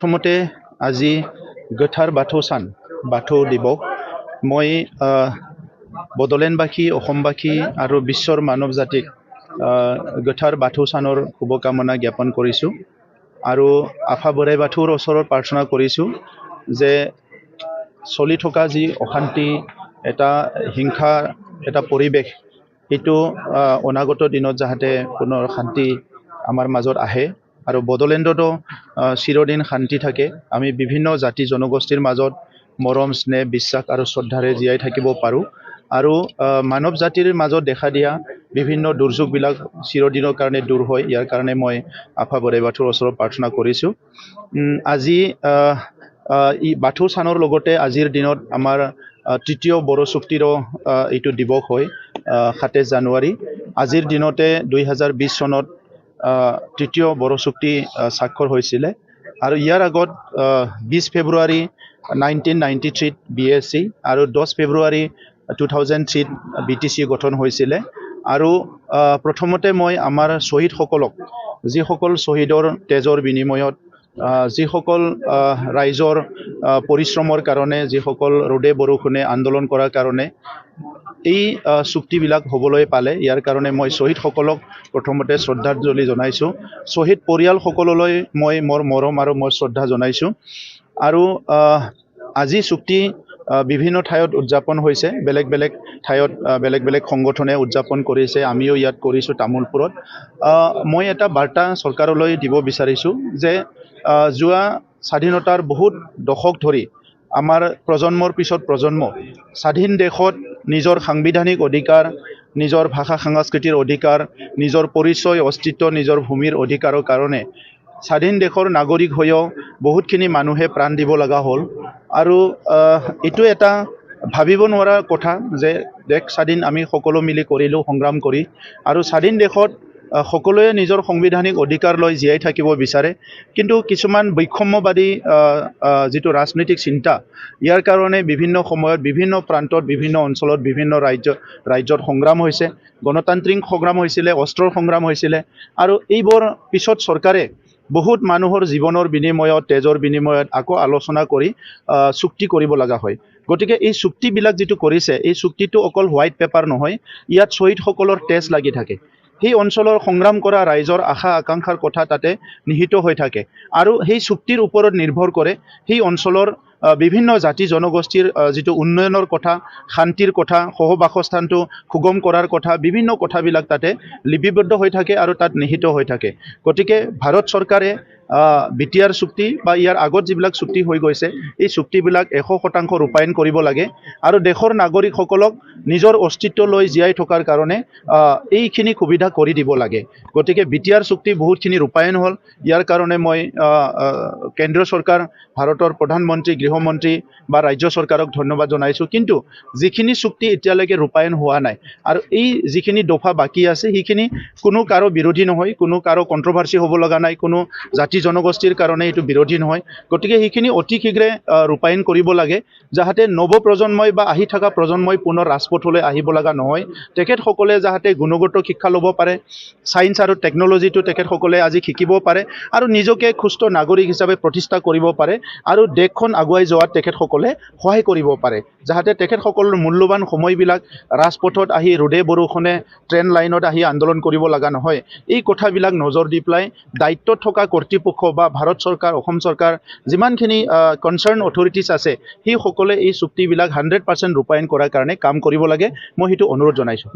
প্ৰথমতে আজি গোথাৰ বাথৌ চান বাথৌ দিৱস মই বড়োলেণ্ডবাসী অসমবাসী আৰু বিশ্বৰ মানৱ জাতিক গোথাৰ বাথৌ চানৰ শুভকামনা জ্ঞাপন কৰিছোঁ আৰু আফা বৰাই বাথৌৰ ওচৰত প্ৰাৰ্থনা কৰিছোঁ যে চলি থকা যি অশান্তি এটা হিংসা এটা পৰিৱেশ সেইটো অনাগত দিনত যাতে পুনৰ শান্তি আমাৰ মাজত আহে আৰু বড়োলেণ্ডতো চিৰদিন শান্তি থাকে আমি বিভিন্ন জাতি জনগোষ্ঠীৰ মাজত মৰম স্নেহ বিশ্বাস আৰু শ্ৰদ্ধাৰে জীয়াই থাকিব পাৰোঁ আৰু মানৱ জাতিৰ মাজত দেখা দিয়া বিভিন্ন দুৰ্যোগবিলাক চিৰদিনৰ কাৰণে দূৰ হয় ইয়াৰ কাৰণে মই আফা বৰাই বাথৌৰ ওচৰত প্ৰাৰ্থনা কৰিছোঁ আজি ই বাথৌ চানৰ লগতে আজিৰ দিনত আমাৰ তৃতীয় বড়ো চুক্তিৰো এইটো দিৱস হয় 7 জানুৱাৰী আজিৰ দিনতে 2020 চনত তৃতীয় বড়ো চুক্তি স্বাক্ষৰ হৈছিলে আৰু ইয়াৰ আগত 20 ফেব্ৰুৱাৰী 1993 BSC আৰু 10 ফেব্ৰুৱাৰী 2003 BTC গঠন হৈছিলে আৰু প্ৰথমতে মই আমাৰ শ্বহীদসকলক যিসকল শ্বহীদৰ তেজৰ বিনিময়ত যিসকল ৰাইজৰ পৰিশ্ৰমৰ কাৰণে যিসকল ৰ'দে বৰষুণে আন্দোলন কৰাৰ কাৰণে এই চুক্তিবিলাক হ'বলৈ পালে ইয়াৰ কাৰণে মই শ্বহীদসকলক প্ৰথমতে শ্ৰদ্ধাঞ্জলি জনাইছোঁ শ্বহীদ পৰিয়ালসকললৈ মই মোৰ মৰম আৰু মই শ্ৰদ্ধা জনাইছোঁ আৰু আজি চুক্তি বিভিন্ন ঠাইত উদযাপন হৈছে বেলেগ বেলেগ ঠাইত বেলেগ বেলেগ সংগঠনে উদযাপন কৰিছে আমিও ইয়াত কৰিছোঁ তামোলপুৰত মই এটা বাৰ্তা চৰকাৰলৈ দিব বিচাৰিছোঁ যে যোৱা স্বাধীনতাৰ বহুত দশক ধৰি আমাৰ প্ৰজন্মৰ পিছত প্ৰজন্ম স্বাধীন দেশত নিজৰ সাংবিধানিক অধিকাৰ নিজৰ ভাষা সংস্কৃতিৰ অধিকাৰ নিজৰ পৰিচয় অস্তিত্ব নিজৰ ভূমিৰ অধিকাৰৰ কাৰণে স্বাধীন দেশৰ নাগৰিক হৈও বহুতখিনি মানুহে প্ৰাণ দিব লগা হ'ল আৰু এইটো এটা ভাবিব নোৱাৰা কথা যে দেশ স্বাধীন আমি সকলো মিলি কৰিলোঁ সংগ্ৰাম কৰি আৰু স্বাধীন দেশত সকলোৱে নিজৰ সাংবিধানিক অধিকাৰ লৈ জীয়াই থাকিব বিচাৰে কিন্তু কিছুমান বৈষম্যবাদী যিটো ৰাজনৈতিক চিন্তা ইয়াৰ কাৰণে বিভিন্ন সময়ত বিভিন্ন প্ৰান্তত বিভিন্ন অঞ্চলত বিভিন্ন ৰাজ্যত সংগ্ৰাম হৈছে গণতান্ত্ৰিক সংগ্ৰাম হৈছিলে অস্ত্ৰৰ সংগ্ৰাম হৈছিলে আৰু এইবোৰ পিছত চৰকাৰে বহুত মানুহৰ জীৱনৰ বিনিময়ত তেজৰ বিনিময়ত আকৌ আলোচনা কৰি চুক্তি কৰিব লগা হয় গতিকে এই চুক্তিবিলাক যিটো কৰিছে এই চুক্তিটো অকল হোৱাইট পেপাৰ নহয় ইয়াত শ্বহীদসকলৰ তেজ লাগি থাকে সেই অঞ্চলৰ সংগ্ৰাম কৰা ৰাইজৰ আশা আকাংক্ষাৰ কথা তাতে নিহিত হৈ থাকে আৰু সেই চুক্তিৰ ওপৰত নিৰ্ভৰ কৰে সেই অঞ্চলৰ বিভিন্ন জাতি জনগোষ্ঠীৰ যিটো উন্নয়নৰ কথা শান্তিৰ কথা সহবাসস্থানটো সুগম কৰাৰ কথা বিভিন্ন কথাবিলাক তাতে লিপিবদ্ধ হৈ থাকে আৰু তাত নিহিত হৈ থাকে গতিকে ভাৰত চৰকাৰে বিটিআৰ চুক্তি বা ইয়াৰ আগত যিবিলাক চুক্তি হৈ গৈছে এই চুক্তিবিলাক 100% ৰূপায়ণ কৰিব লাগে আৰু দেশৰ নাগৰিকসকলক নিজৰ অস্তিত্ব লৈ জীয়াই থকাৰ কাৰণে এইখিনি সুবিধা কৰি দিব লাগে গতিকে বিটিআৰ চুক্তি বহুতখিনি ৰূপায়ণ হ'ল ইয়াৰ কাৰণে মই কেন্দ্ৰীয় চৰকাৰ ভাৰতৰ প্ৰধানমন্ত্ৰী গৃহমন্ত্ৰী বা ৰাজ্য চৰকাৰক ধন্যবাদ জনাইছোঁ কিন্তু যিখিনি চুক্তি এতিয়ালৈকে ৰূপায়ণ হোৱা নাই আৰু এই যিখিনি দফা বাকী আছে সেইখিনি কোনো কাৰো বিৰোধী নহয় কোনো কাৰো কণ্ট্ৰভাৰ্চি হ'ব লগা নাই কোনো জাতি জনগোষ্ঠীৰ কাৰণে এইটো বিৰোধী নহয় গতিকে সেইখিনি অতি শীঘ্ৰে ৰূপায়ণ কৰিব লাগে যাতে নৱ প্ৰজন্মই বা আহি থকা প্ৰজন্মই পুনৰ ৰাজপথলৈ আহিব লগা নহয় তেখেতসকলে যাতে গুণগত শিক্ষা ল'ব পাৰে ছায়েন্স আৰু টেকন'লজিটো তেখেতসকলে আজি শিকিব পাৰে আৰু নিজকে সুস্থ নাগৰিক হিচাপে প্ৰতিষ্ঠা কৰিব পাৰে আৰু দেশখন আগুৱাই যোৱাত তেখেতসকলে সহায় কৰিব পাৰে যাতে তেখেতসকলৰ মূল্যৱান সময়বিলাক ৰাজপথত আহি ৰ'দে বৰষুণে ট্ৰেইন লাইনত আহি আন্দোলন কৰিব লগা নহয় এই কথাবিলাক নজৰ দি পেলাই দায়িত্বত থকা কৰ্তৃপক্ষ বা ভাৰত চৰকাৰ অসম চৰকাৰ যিমানখিনি কনচাৰ্ণ অথৰিটিছ আছে সেইসকলে এই চুক্তিবিলাক 100% ৰূপায়ণ কৰাৰ কাৰণে কাম কৰিব লাগে মই সেইটো অনুৰোধ জনাইছোঁ